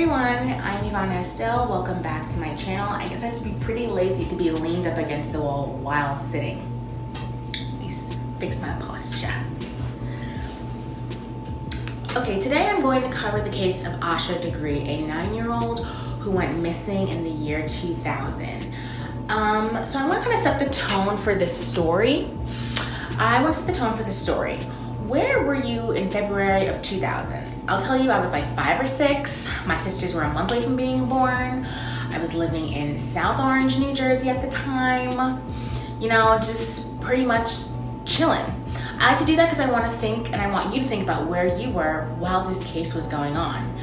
everyone, I'm Ivana still. Welcome back to my channel. I guess I have to be pretty lazy to be leaned up against the wall while sitting. Let me fix my posture. Okay, today I'm going to cover the case of Asha Degree, a 9-year-old who went missing in the year 2000. So I want to kind of set the tone for this story. Where were you in February of 2000? I'll tell you, I was like 5 or 6. My sisters were a month away from being born. I was living in South Orange, New Jersey at the time. You know, just pretty much chilling. I like to do that because I want to think and I want you to think about where you were while this case was going on.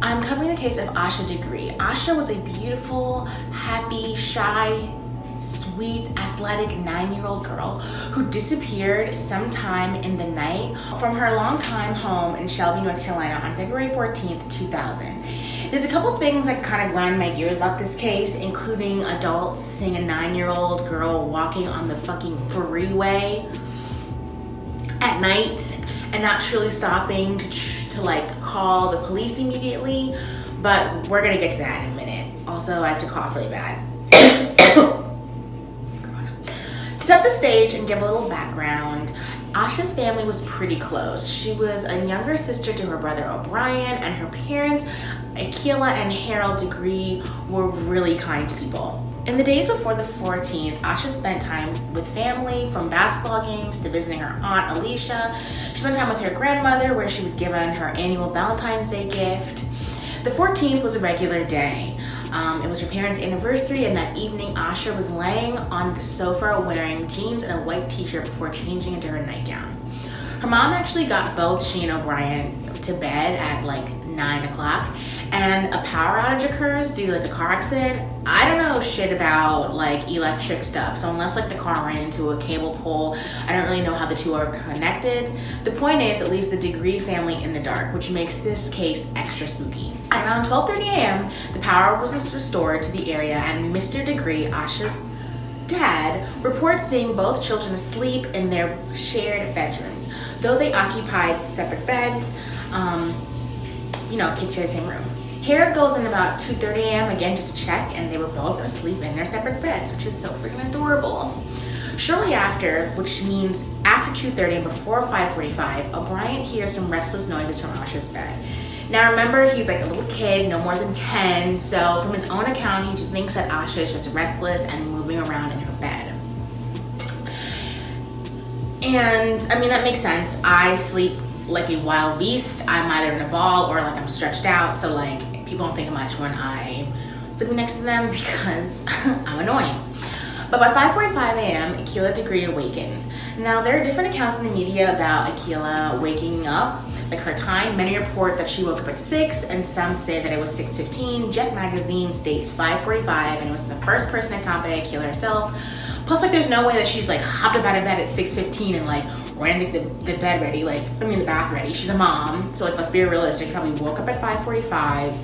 I'm covering the case of Asha Degree. Asha was a beautiful, happy, shy, sweet, athletic 9-year-old girl who disappeared sometime in the night from her longtime home in Shelby, North Carolina on February 14th, 2000. There's a couple things that kind of grind my gears about this case, including adults seeing a 9-year-old girl walking on the fucking freeway at night and not truly stopping to like call the police immediately, but we're gonna get to that in a minute. Also, I have to cough really bad. To set the stage and give a little background, Asha's family was pretty close. She was a younger sister to her brother O'Brien, and her parents, Akila and Harold Degree, were really kind people. In the days before the 14th, Asha spent time with family, from basketball games to visiting her aunt Alicia. She spent time with her grandmother, where she was given her annual Valentine's Day gift. The 14th was a regular day. It was her parents' anniversary, and that evening Asha was laying on the sofa wearing jeans and a white t-shirt before changing into her nightgown. Her mom actually got both she and O'Brien to bed at like 9 o'clock, and a power outage occurs due to like a car accident. I don't know shit about like electric stuff, so unless like the car ran into a cable pole, I don't really know how the two are connected. The point is, it leaves the Degree family in the dark, which makes this case extra spooky. At around 12:30 a.m., the power was restored to the area, and Mr. Degree, Asha's dad, reports seeing both children asleep in their shared bedrooms. Though they occupied separate beds, kids share the same room. Harold goes in about 2:30 a.m. again just to check, and they were both asleep in their separate beds, which is so freaking adorable. Shortly after, which means after 2:30 and before 5:45, O'Brien hears some restless noises from Asha's bed. Now remember, he's like a little kid, no more than 10, so from his own account, he just thinks that Asha is just restless and moving around in her bed. And I mean, that makes sense. I sleep like a wild beast. I'm either in a ball or like I'm stretched out, so like people don't think much when I'm sleeping next to them because I'm annoying. But by 5:45 a.m., Akila Degree awakens. Now, there are different accounts in the media about Akila waking up, like her time. Many report that she woke up at 6, and some say that it was 6:15. Jet magazine states 5:45, and it was the first person account by Akila herself. Plus, like, there's no way that she's like hopped up out of bed at 6:15 and like ran to the bed ready, the bath ready. She's a mom, so like, let's be realistic. She probably woke up at 5:45.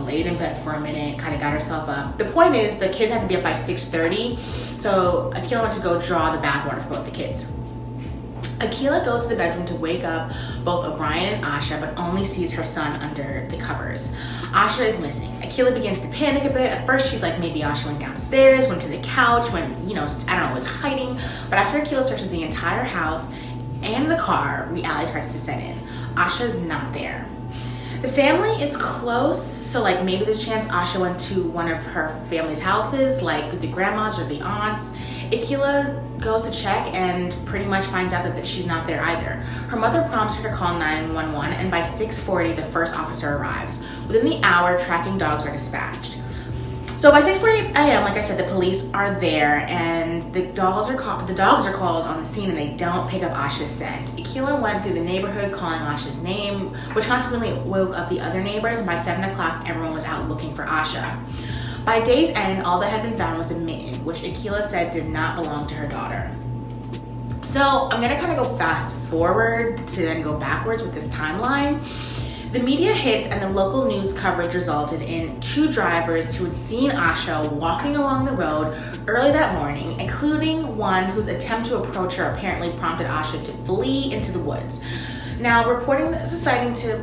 Laid in bed for a minute, kind of got herself up. The point is, the kids had to be up by 6:30, so Akila went to go draw the bathwater for both the kids. Akila goes to the bedroom to wake up both O'Brien and Asha, but only sees her son under the covers. Asha is missing. Akila begins to panic a bit. At first, she's like, maybe Asha went downstairs, went to the couch, went, I don't know, was hiding. But after Akila searches the entire house and the car, reality starts to set in. Asha is not there. The family is close, so like maybe there's a chance Asha went to one of her family's houses, like the grandmas or the aunts. Akila goes to check and pretty much finds out that she's not there either. Her mother prompts her to call 911, and by 6:40, the first officer arrives. Within the hour, tracking dogs are dispatched. So by 6:40 a.m., like I said, the police are there, and the dogs are called on the scene, and they don't pick up Asha's scent. Akila went through the neighborhood calling Asha's name, which consequently woke up the other neighbors, and by 7 o'clock, everyone was out looking for Asha. By day's end, all that had been found was a mitten, which Akila said did not belong to her daughter. So I'm gonna kind of go fast forward to then go backwards with this timeline. The media hit and the local news coverage resulted in 2 drivers who had seen Asha walking along the road early that morning, including one whose attempt to approach her apparently prompted Asha to flee into the woods. Now, reporting this sighting to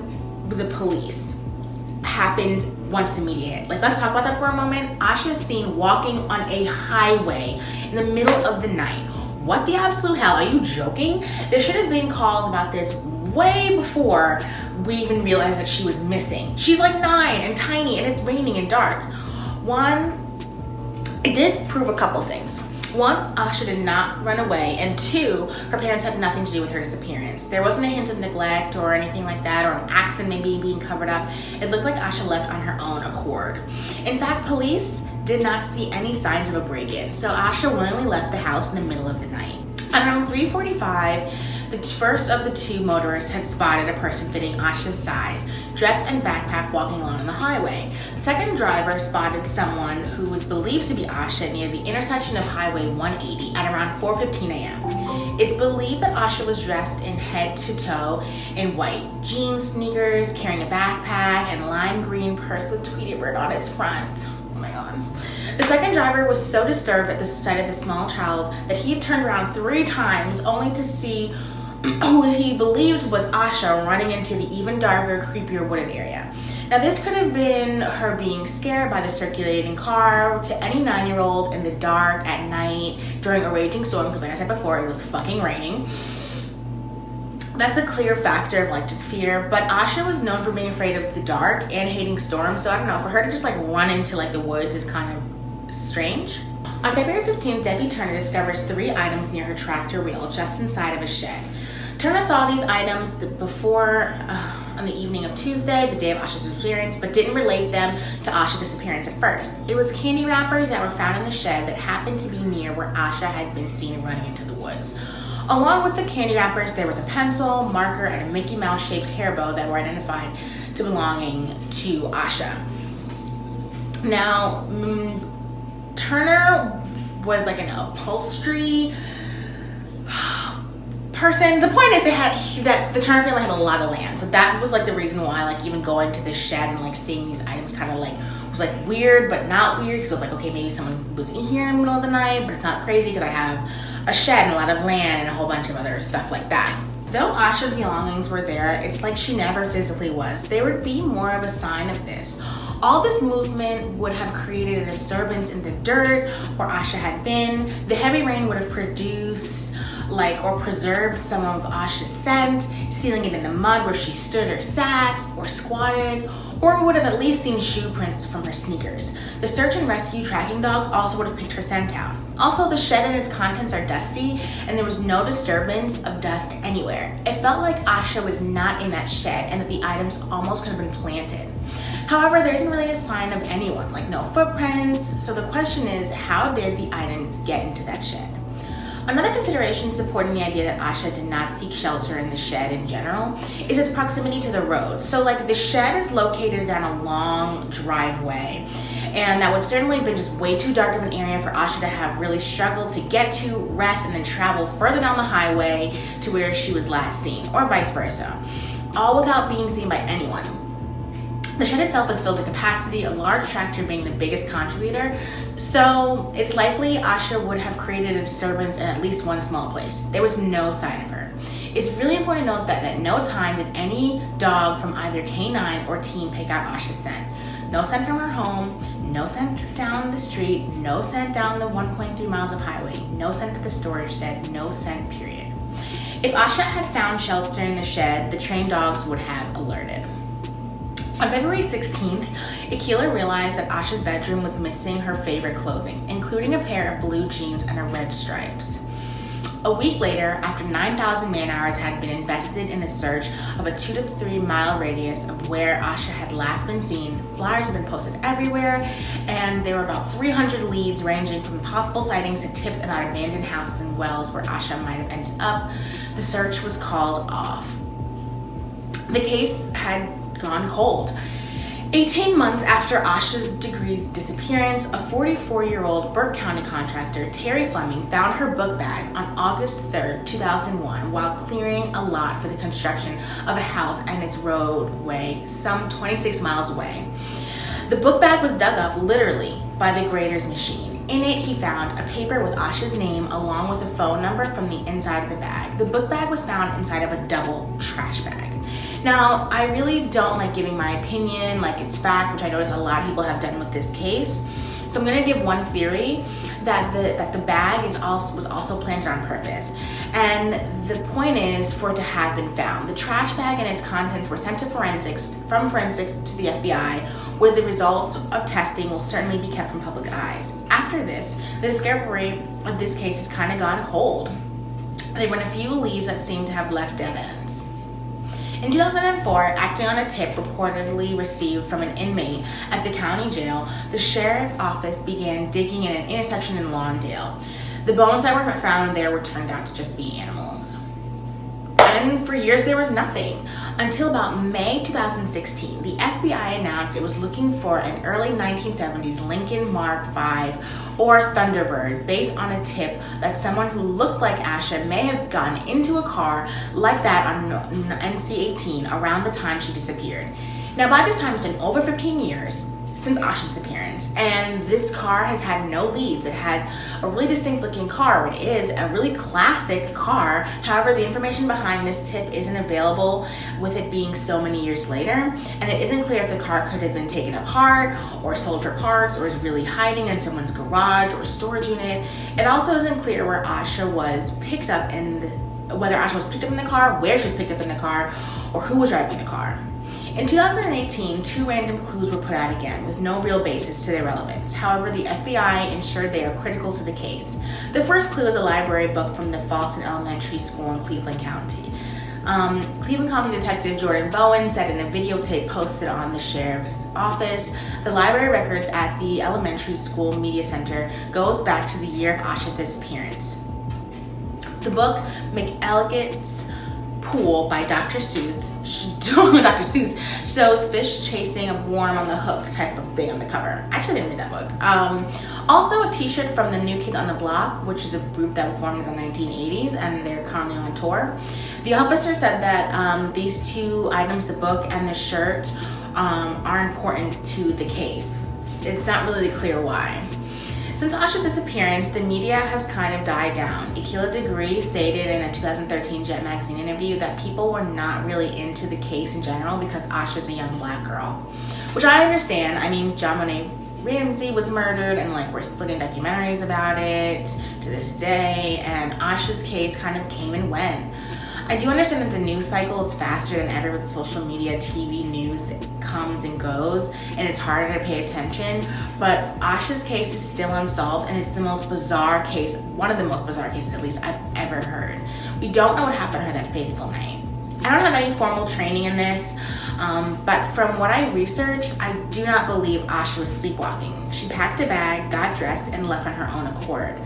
the police, happened once the media hit. Like, let's talk about that for a moment. Asha is seen walking on a highway in the middle of the night. What the absolute hell? Are you joking? There should have been calls about this way before we even realized that she was missing. She's like 9 and tiny, and it's raining and dark. One, it did prove a couple things. One, Asha did not run away, and 2, her parents had nothing to do with her disappearance. There wasn't a hint of neglect or anything like that, or an accident maybe being covered up. It looked like Asha left on her own accord. In fact, police did not see any signs of a break-in, so Asha willingly left the house in the middle of the night. At around 3:45, the first of the 2 motorists had spotted a person fitting Asha's size, dressed and backpack, walking along on the highway. The second driver spotted someone who was believed to be Asha near the intersection of Highway 180 at around 4:15 a.m. It's believed that Asha was dressed in head to toe in white jeans, sneakers, carrying a backpack, and lime green purse with Tweety Bird on its front. Oh my God. The second driver was so disturbed at the sight of the small child that he had turned around 3 times only to see who he believed was Asha running into the even darker, creepier wooded area. Now, this could have been her being scared by the circulating car to any 9-year-old in the dark at night during a raging storm, because like I said before, it was fucking raining. That's a clear factor of like just fear, but Asha was known for being afraid of the dark and hating storms, so I don't know, for her to just like run into like the woods is kind of strange. On February 15th, Debbie Turner discovers 3 items near her tractor wheel just inside of a shed. Turner saw these items before on the evening of Tuesday, the day of Asha's disappearance, but didn't relate them to Asha's disappearance at first. It was candy wrappers that were found in the shed that happened to be near where Asha had been seen running into the woods. Along with the candy wrappers, there was a pencil, marker, and a Mickey Mouse shaped hair bow that were identified to belonging to Asha. Now, Turner was like an upholstery person. The point is that the Turner family had a lot of land, so that was like the reason why like even going to this shed and like seeing these items kind of like was like weird but not weird, because it was like, okay, maybe someone was in here in the middle of the night, but it's not crazy because I have a shed and a lot of land and a whole bunch of other stuff like that. Though Asha's belongings were there, it's like she never physically was. There would be more of a sign of this. All this movement would have created a disturbance in the dirt where Asha had been. The heavy rain would have produced or preserved some of Asha's scent, sealing it in the mud where she stood or sat or squatted, or would have at least seen shoe prints from her sneakers. The search and rescue tracking dogs also would have picked her scent out. Also, the shed and its contents are dusty, and there was no disturbance of dust anywhere. It felt like Asha was not in that shed and that the items almost could have been planted. However, there isn't really a sign of anyone, like no footprints, so the question is, how did the items get into that shed? Another consideration supporting the idea that Asha did not seek shelter in the shed in general is its proximity to the road. So like the shed is located down a long driveway, and that would certainly have been just way too dark of an area for Asha to have really struggled to get to, rest, and then travel further down the highway to where she was last seen, or vice versa, all without being seen by anyone. The shed itself was filled to capacity, a large tractor being the biggest contributor, so it's likely Asha would have created a disturbance in at least one small place. There was no sign of her. It's really important to note that at no time did any dog from either K9 or team pick out Asha's scent. No scent from her home, no scent down the street, no scent down the 1.3 miles of highway, no scent at the storage shed, no scent, period. If Asha had found shelter in the shed, the trained dogs would have alerted. On February 16th, Akila realized that Asha's bedroom was missing her favorite clothing, including a pair of blue jeans and a red stripes. A week later, after 9,000 man-hours had been invested in the search of a 2 to 3 mile radius of where Asha had last been seen, flyers had been posted everywhere, and there were about 300 leads ranging from possible sightings to tips about abandoned houses and wells where Asha might have ended up. The search was called off. The case had gone cold. 18 months after Asha Degree's disappearance, a 44-year-old Burke County contractor, Terry Fleming, found her book bag on August 3rd, 2001, while clearing a lot for the construction of a house and its roadway some 26 miles away. The book bag was dug up literally by the grader's machine. In it, he found a paper with Asha's name along with a phone number from the inside of the bag. The book bag was found inside of a double trash bag. Now, I really don't like giving my opinion like it's fact, which I notice a lot of people have done with this case. So I'm gonna give one theory that the bag was also planted on purpose. And the point is for it to have been found. The trash bag and its contents were sent to from forensics to the FBI, where the results of testing will certainly be kept from public eyes. After this, the discovery of this case has kind of gone cold. There were a few leads that seem to have left dead ends. In 2004, acting on a tip reportedly received from an inmate at the county jail, the sheriff's office began digging in an intersection in Lawndale. The bones that were found there were turned out to just be animals. And for years there was nothing, until about May 2016, the FBI announced it was looking for an early 1970s Lincoln Mark V or Thunderbird based on a tip that someone who looked like Asha may have gone into a car like that on NC-18 around the time she disappeared. Now by this time it's been over 15 years since Asha's disappearance, and this car has had no leads. It has a really distinct looking car. It is a really classic car. However, the information behind this tip isn't available with it being so many years later, and it isn't clear if the car could have been taken apart or sold for parts or is really hiding in someone's garage or storage unit. It also isn't clear where Asha was picked up whether Asha was picked up in the car, where she was picked up in the car, or who was driving the car. In 2018, 2 random clues were put out again with no real basis to their relevance. However, the FBI ensured they are critical to the case. The first clue is a library book from the Falston Elementary School in Cleveland County. Cleveland County Detective Jordan Bowen said in a videotape posted on the sheriff's office, the library records at the elementary school media center goes back to the year of Asha's disappearance. The book, McElligot's Pool by Dr. Seuss shows fish chasing a worm on the hook type of thing on the cover. Actually, I didn't read that book. Also, a t-shirt from the New Kids on the Block, which is a group that formed in the 1980s, and they're currently on tour. The officer said that these 2 items, the book and the shirt, are important to the case. It's not really clear why. Since Asha's disappearance, the media has kind of died down. Asha Degree stated in a 2013 Jet magazine interview that people were not really into the case in general because Asha's a young black girl, which I understand. I mean, JonBenet Ramsey was murdered, and like we're still getting documentaries about it to this day, and Asha's case kind of came and went. I do understand that the news cycle is faster than ever with social media, TV news comes and goes, and it's harder to pay attention, but Asha's case is still unsolved, and it's the most bizarre case, one of the most bizarre cases at least I've ever heard. We don't know what happened to her that fateful night. I don't have any formal training in this, but from what I researched, I do not believe Asha was sleepwalking. She packed a bag, got dressed, and left on her own accord.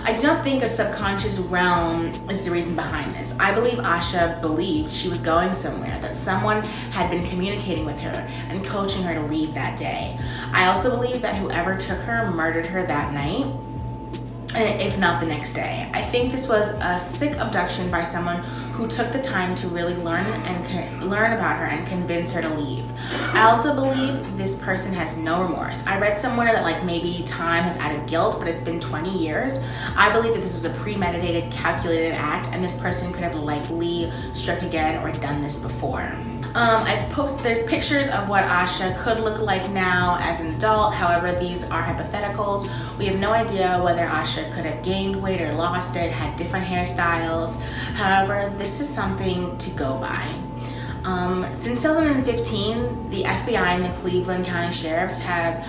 I do not think a subconscious realm is the reason behind this. I believe Asha believed she was going somewhere, that someone had been communicating with her and coaching her to leave that day. I also believe that whoever took her murdered her that night, if not the next day. I think this was a sick abduction by someone who took the time to really learn about her and convince her to leave. I also believe this person has no remorse. I read somewhere that like maybe time has added guilt, but it's been 20 years. I believe that this was a premeditated, calculated act, and this person could have likely struck again or done this before. There's pictures of what Asha could look like now as an adult. However, these are hypotheticals. We have no idea whether Asha could have gained weight or lost it, had different hairstyles. However, this is something to go by. Since 2015, the FBI and the Cleveland County Sheriffs have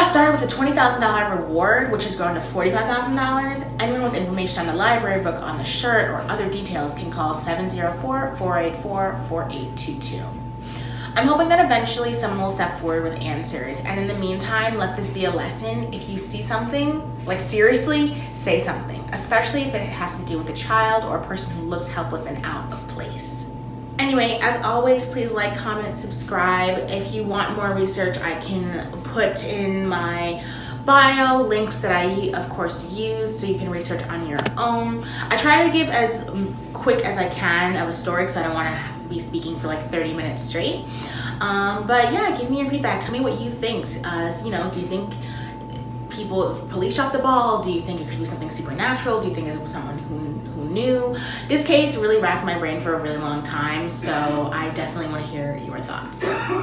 started with a $20,000 reward, which has grown to $45,000. Anyone with information on the library book, on the shirt, or other details can call 704-484-4822. I'm hoping that eventually someone will step forward with answers, and in the meantime, let this be a lesson. If you see something, like seriously, say something, especially if it has to do with a child or a person who looks helpless and out of place. Anyway, as always, please like, comment, and subscribe. If you want more research, I can put in my bio links that I, of course, use so you can research on your own. I try to give as quick as I can of a story because I don't want to be speaking for like 30 minutes straight. But yeah, give me your feedback. Tell me what you think. Do you think police dropped the ball? Do you think it could be something supernatural? Do you think it was someone who new. This case really racked my brain for a really long time, so I definitely want to hear your thoughts.